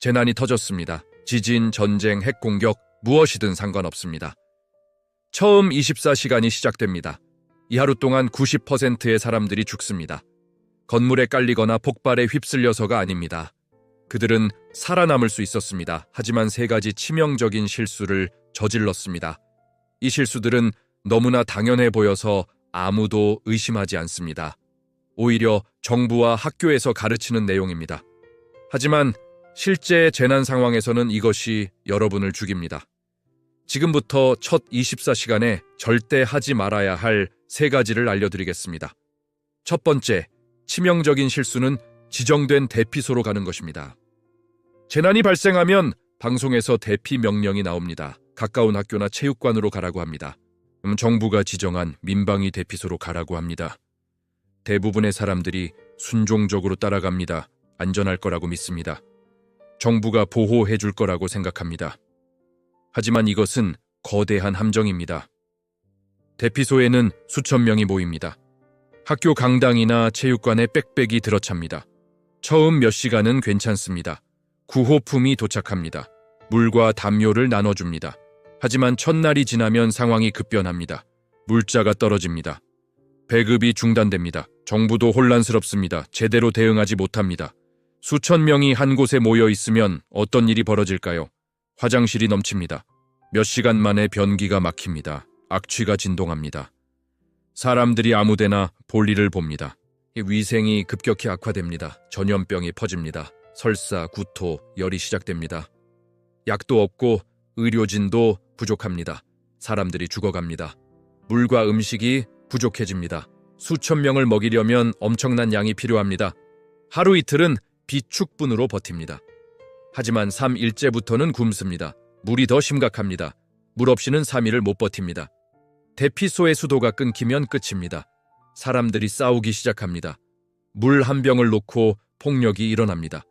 재난이 터졌습니다. 지진, 전쟁, 핵공격, 무엇이든 상관없습니다. 처음 24시간이 시작됩니다. 이 하루 동안 90%의 사람들이 죽습니다. 건물에 깔리거나 폭발에 휩쓸려서가 아닙니다. 그들은 살아남을 수 있었습니다. 하지만 3가지 치명적인 실수를 저질렀습니다. 이 실수들은 너무나 당연해 보여서 아무도 의심하지 않습니다. 오히려 정부와 학교에서 가르치는 내용입니다. 하지만 실제 재난 상황에서는 이것이 여러분을 죽입니다. 지금부터 첫 24시간에 절대 하지 말아야 할 3가지를 알려드리겠습니다. 첫 번째, 치명적인 실수는 지정된 대피소로 가는 것입니다. 재난이 발생하면 방송에서 대피 명령이 나옵니다. 가까운 학교나 체육관으로 가라고 합니다. 정부가 지정한 민방위 대피소로 가라고 합니다. 대부분의 사람들이 순종적으로 따라갑니다. 안전할 거라고 믿습니다. 정부가 보호해 줄 거라고 생각합니다. 하지만 이것은 거대한 함정입니다. 대피소에는 수천 명이 모입니다. 학교 강당이나 체육관에 빽빽이 들어찹니다. 처음 몇 시간은 괜찮습니다. 구호품이 도착합니다. 물과 담요를 나눠줍니다. 하지만 첫날이 지나면 상황이 급변합니다. 물자가 떨어집니다. 배급이 중단됩니다. 정부도 혼란스럽습니다. 제대로 대응하지 못합니다. 수천 명이 한 곳에 모여 있으면 어떤 일이 벌어질까요? 화장실이 넘칩니다. 몇 시간 만에 변기가 막힙니다. 악취가 진동합니다. 사람들이 아무데나 볼일을 봅니다. 위생이 급격히 악화됩니다. 전염병이 퍼집니다. 설사, 구토, 열이 시작됩니다. 약도 없고 의료진도 부족합니다. 사람들이 죽어갑니다. 물과 음식이 부족해집니다. 수천 명을 먹이려면 엄청난 양이 필요합니다. 하루 이틀은 비축분으로 버팁니다. 하지만 3일째부터는 굶습니다. 물이 더 심각합니다. 물 없이는 3일을 못 버팁니다. 대피소의 수도가 끊기면 끝입니다. 사람들이 싸우기 시작합니다. 물 한 병을 놓고 폭력이 일어납니다.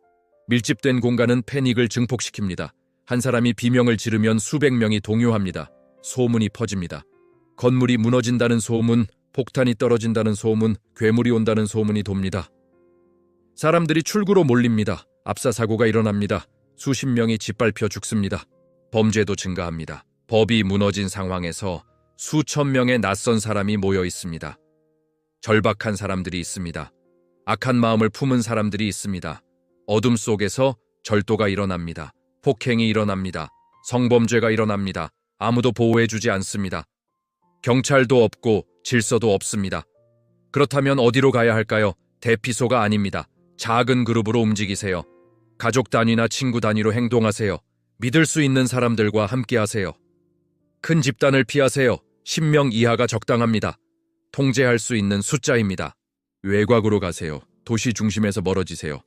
밀집된 공간은 패닉을 증폭시킵니다. 한 사람이 비명을 지르면 수백 명이 동요합니다. 소문이 퍼집니다. 건물이 무너진다는 소문, 폭탄이 떨어진다는 소문, 괴물이 온다는 소문이 돕니다. 사람들이 출구로 몰립니다. 압사사고가 일어납니다. 수십 명이 짓밟혀 죽습니다. 범죄도 증가합니다. 법이 무너진 상황에서 수천 명의 낯선 사람이 모여 있습니다. 절박한 사람들이 있습니다. 악한 마음을 품은 사람들이 있습니다. 어둠 속에서 절도가 일어납니다. 폭행이 일어납니다. 성범죄가 일어납니다. 아무도 보호해주지 않습니다. 경찰도 없고 질서도 없습니다. 그렇다면 어디로 가야 할까요? 대피소가 아닙니다. 작은 그룹으로 움직이세요. 가족 단위나 친구 단위로 행동하세요. 믿을 수 있는 사람들과 함께하세요. 큰 집단을 피하세요. 10명 이하가 적당합니다. 통제할 수 있는 숫자입니다. 외곽으로 가세요. 도시 중심에서 멀어지세요.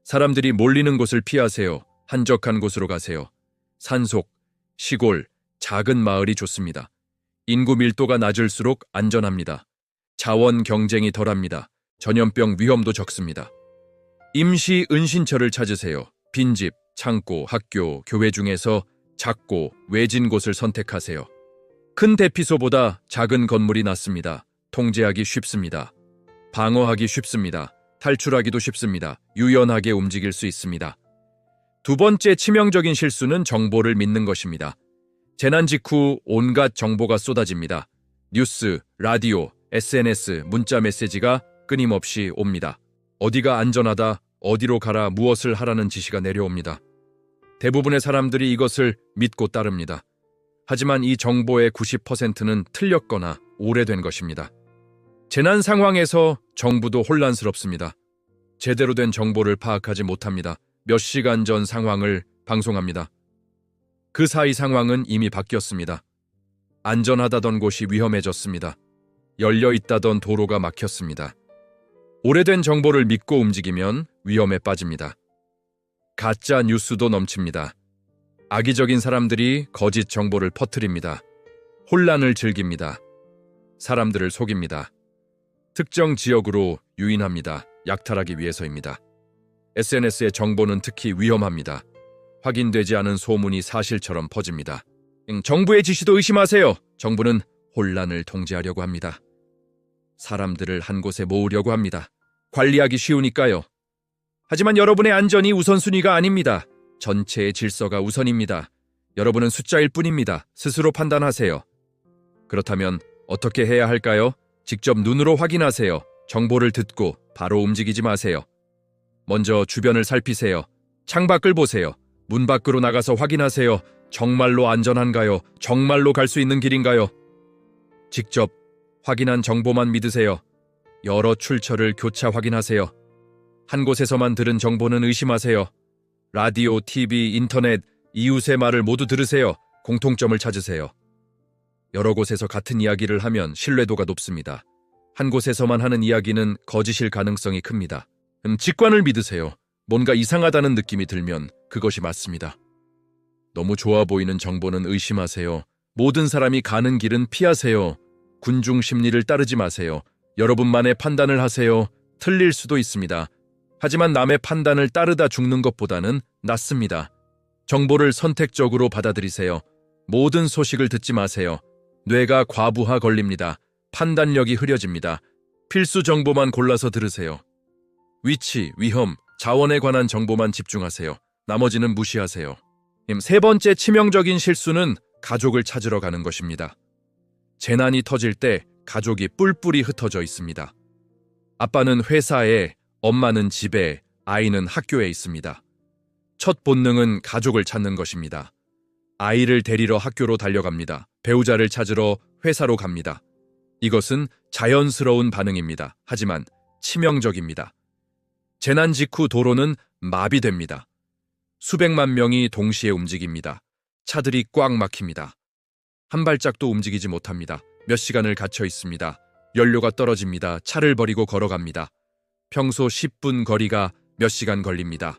사람들이 몰리는 곳을 피하세요. 한적한 곳으로 가세요. 산속, 시골, 작은 마을이 좋습니다. 인구 밀도가 낮을수록 안전합니다. 자원 경쟁이 덜합니다. 전염병 위험도 적습니다. 임시 은신처를 찾으세요. 빈집, 창고, 학교, 교회 중에서 작고 외진 곳을 선택하세요. 큰 대피소보다 작은 건물이 낫습니다. 통제하기 쉽습니다. 방어하기 쉽습니다. 탈출하기도 쉽습니다. 유연하게 움직일 수 있습니다. 두 번째 치명적인 실수는 정보를 믿는 것입니다. 재난 직후 온갖 정보가 쏟아집니다. 뉴스, 라디오, SNS, 문자 메시지가 끊임없이 옵니다. 어디가 안전하다, 어디로 가라, 무엇을 하라는 지시가 내려옵니다. 대부분의 사람들이 이것을 믿고 따릅니다. 하지만 이 정보의 90%는 틀렸거나 오래된 것입니다. 재난 상황에서 정부도 혼란스럽습니다. 제대로 된 정보를 파악하지 못합니다. 몇 시간 전 상황을 방송합니다. 그 사이 상황은 이미 바뀌었습니다. 안전하다던 곳이 위험해졌습니다. 열려있다던 도로가 막혔습니다. 오래된 정보를 믿고 움직이면 위험에 빠집니다. 가짜 뉴스도 넘칩니다. 악의적인 사람들이 거짓 정보를 퍼뜨립니다. 혼란을 즐깁니다. 사람들을 속입니다. 특정 지역으로 유인합니다. 약탈하기 위해서입니다. SNS의 정보는 특히 위험합니다. 확인되지 않은 소문이 사실처럼 퍼집니다. 정부의 지시도 의심하세요. 정부는 혼란을 통제하려고 합니다. 사람들을 한 곳에 모으려고 합니다. 관리하기 쉬우니까요. 하지만 여러분의 안전이 우선순위가 아닙니다. 전체의 질서가 우선입니다. 여러분은 숫자일 뿐입니다. 스스로 판단하세요. 그렇다면 어떻게 해야 할까요? 직접 눈으로 확인하세요. 정보를 듣고 바로 움직이지 마세요. 먼저 주변을 살피세요. 창밖을 보세요. 문 밖으로 나가서 확인하세요. 정말로 안전한가요? 정말로 갈 수 있는 길인가요? 직접 확인한 정보만 믿으세요. 여러 출처를 교차 확인하세요. 한 곳에서만 들은 정보는 의심하세요. 라디오, TV, 인터넷, 이웃의 말을 모두 들으세요. 공통점을 찾으세요. 여러 곳에서 같은 이야기를 하면 신뢰도가 높습니다. 한 곳에서만 하는 이야기는 거짓일 가능성이 큽니다. 직관을 믿으세요. 뭔가 이상하다는 느낌이 들면 그것이 맞습니다. 너무 좋아 보이는 정보는 의심하세요. 모든 사람이 가는 길은 피하세요. 군중 심리를 따르지 마세요. 여러분만의 판단을 하세요. 틀릴 수도 있습니다. 하지만 남의 판단을 따르다 죽는 것보다는 낫습니다. 정보를 선택적으로 받아들이세요. 모든 소식을 듣지 마세요. 뇌가 과부하 걸립니다. 판단력이 흐려집니다. 필수 정보만 골라서 들으세요. 위치, 위험, 자원에 관한 정보만 집중하세요. 나머지는 무시하세요. 세 번째 치명적인 실수는 가족을 찾으러 가는 것입니다. 재난이 터질 때 가족이 뿔뿔이 흩어져 있습니다. 아빠는 회사에, 엄마는 집에, 아이는 학교에 있습니다. 첫 본능은 가족을 찾는 것입니다. 아이를 데리러 학교로 달려갑니다. 배우자를 찾으러 회사로 갑니다. 이것은 자연스러운 반응입니다. 하지만 치명적입니다. 재난 직후 도로는 마비됩니다. 수백만 명이 동시에 움직입니다. 차들이 꽉 막힙니다. 한 발짝도 움직이지 못합니다. 몇 시간을 갇혀 있습니다. 연료가 떨어집니다. 차를 버리고 걸어갑니다. 평소 10분 거리가 몇 시간 걸립니다.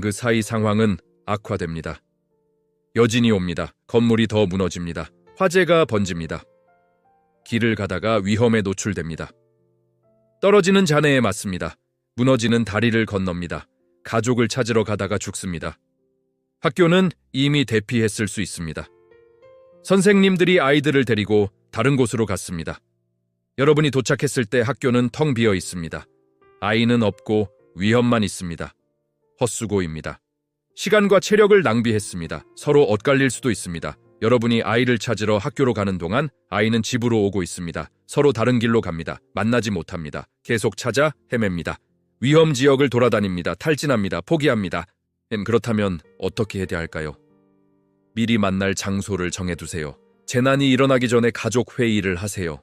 그 사이 상황은 악화됩니다. 여진이 옵니다. 건물이 더 무너집니다. 화재가 번집니다. 길을 가다가 위험에 노출됩니다. 떨어지는 잔해에 맞습니다. 무너지는 다리를 건넙니다. 가족을 찾으러 가다가 죽습니다. 학교는 이미 대피했을 수 있습니다. 선생님들이 아이들을 데리고 다른 곳으로 갔습니다. 여러분이 도착했을 때 학교는 텅 비어 있습니다. 아이는 없고 위험만 있습니다. 헛수고입니다. 시간과 체력을 낭비했습니다. 서로 엇갈릴 수도 있습니다. 여러분이 아이를 찾으러 학교로 가는 동안 아이는 집으로 오고 있습니다. 서로 다른 길로 갑니다. 만나지 못합니다. 계속 찾아 헤맵니다. 위험 지역을 돌아다닙니다. 탈진합니다. 포기합니다. 그렇다면 어떻게 해야 할까요? 미리 만날 장소를 정해두세요. 재난이 일어나기 전에 가족 회의를 하세요.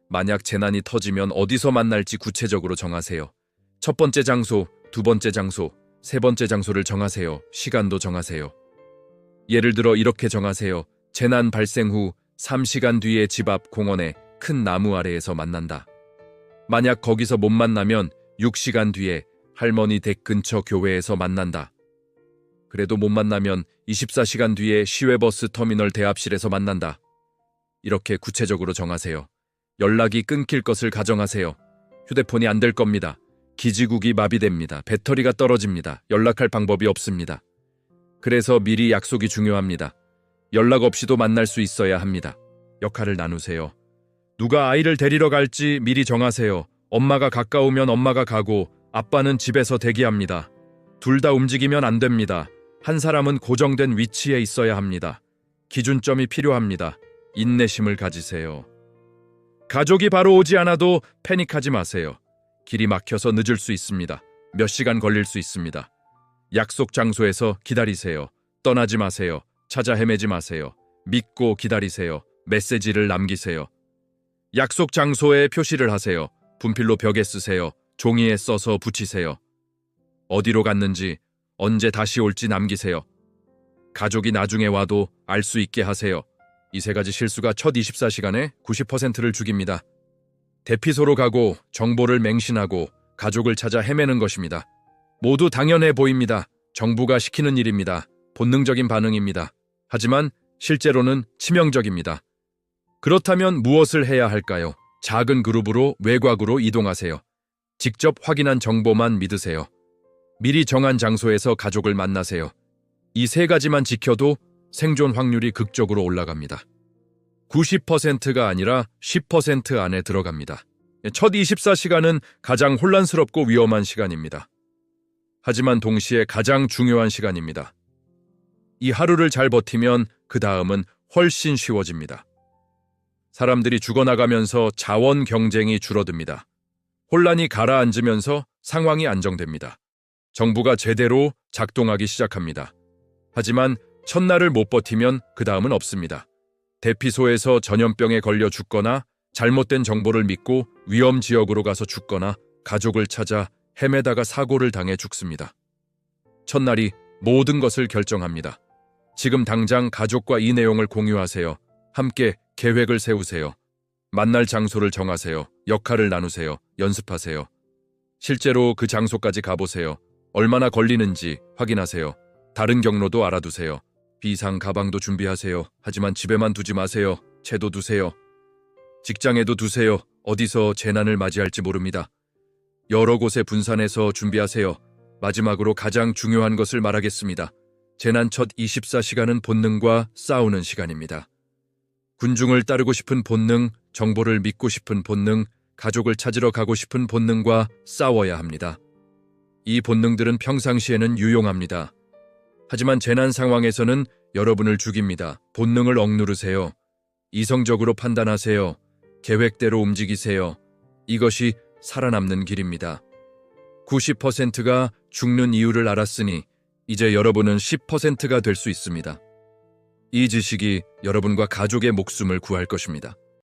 만약 재난이 터지면 어디서 만날지 구체적으로 정하세요. 첫 번째 장소, 두 번째 장소, 세 번째 장소를 정하세요. 시간도 정하세요. 예를 들어 이렇게 정하세요. 재난 발생 후 3시간 뒤에 집 앞 공원에 큰 나무 아래에서 만난다. 만약 거기서 못 만나면 6시간 뒤에 할머니 댁 근처 교회에서 만난다. 그래도 못 만나면 24시간 뒤에 시외버스 터미널 대합실에서 만난다. 이렇게 구체적으로 정하세요. 연락이 끊길 것을 가정하세요. 휴대폰이 안 될 겁니다. 기지국이 마비됩니다. 배터리가 떨어집니다. 연락할 방법이 없습니다. 그래서 미리 약속이 중요합니다. 연락 없이도 만날 수 있어야 합니다. 역할을 나누세요. 누가 아이를 데리러 갈지 미리 정하세요. 엄마가 가까우면 엄마가 가고 아빠는 집에서 대기합니다. 둘 다 움직이면 안 됩니다. 한 사람은 고정된 위치에 있어야 합니다. 기준점이 필요합니다. 인내심을 가지세요. 가족이 바로 오지 않아도 패닉하지 마세요. 길이 막혀서 늦을 수 있습니다. 몇 시간 걸릴 수 있습니다. 약속 장소에서 기다리세요. 떠나지 마세요. 찾아 헤매지 마세요. 믿고 기다리세요. 메시지를 남기세요. 약속 장소에 표시를 하세요. 분필로 벽에 쓰세요. 종이에 써서 붙이세요. 어디로 갔는지, 언제 다시 올지 남기세요. 가족이 나중에 와도 알 수 있게 하세요. 이 세 가지 실수가 첫 24시간에 90%를 죽입니다. 대피소로 가고 정보를 맹신하고 가족을 찾아 헤매는 것입니다. 모두 당연해 보입니다. 정부가 시키는 일입니다. 본능적인 반응입니다. 하지만 실제로는 치명적입니다. 그렇다면 무엇을 해야 할까요? 작은 그룹으로 외곽으로 이동하세요. 직접 확인한 정보만 믿으세요. 미리 정한 장소에서 가족을 만나세요. 이 세 가지만 지켜도 생존 확률이 극적으로 올라갑니다. 90%가 아니라 10% 안에 들어갑니다. 첫 24시간은 가장 혼란스럽고 위험한 시간입니다. 하지만 동시에 가장 중요한 시간입니다. 이 하루를 잘 버티면 그 다음은 훨씬 쉬워집니다. 사람들이 죽어나가면서 자원 경쟁이 줄어듭니다. 혼란이 가라앉으면서 상황이 안정됩니다. 정부가 제대로 작동하기 시작합니다. 하지만 첫날을 못 버티면 그 다음은 없습니다. 대피소에서 전염병에 걸려 죽거나 잘못된 정보를 믿고 위험 지역으로 가서 죽거나 가족을 찾아 헤매다가 사고를 당해 죽습니다. 첫날이 모든 것을 결정합니다. 지금 당장 가족과 이 내용을 공유하세요. 함께 계획을 세우세요. 만날 장소를 정하세요. 역할을 나누세요. 연습하세요. 실제로 그 장소까지 가보세요. 얼마나 걸리는지 확인하세요. 다른 경로도 알아두세요. 비상 가방도 준비하세요. 하지만 집에만 두지 마세요. 채도 두세요. 직장에도 두세요. 어디서 재난을 맞이할지 모릅니다. 여러 곳에 분산해서 준비하세요. 마지막으로 가장 중요한 것을 말하겠습니다. 재난 첫 24시간은 본능과 싸우는 시간입니다. 군중을 따르고 싶은 본능, 정보를 믿고 싶은 본능, 가족을 찾으러 가고 싶은 본능과 싸워야 합니다. 이 본능들은 평상시에는 유용합니다. 하지만 재난 상황에서는 여러분을 죽입니다. 본능을 억누르세요. 이성적으로 판단하세요. 계획대로 움직이세요. 이것이 살아남는 길입니다. 90%가 죽는 이유를 알았으니 이제 여러분은 10%가 될 수 있습니다. 이 지식이 여러분과 가족의 목숨을 구할 것입니다.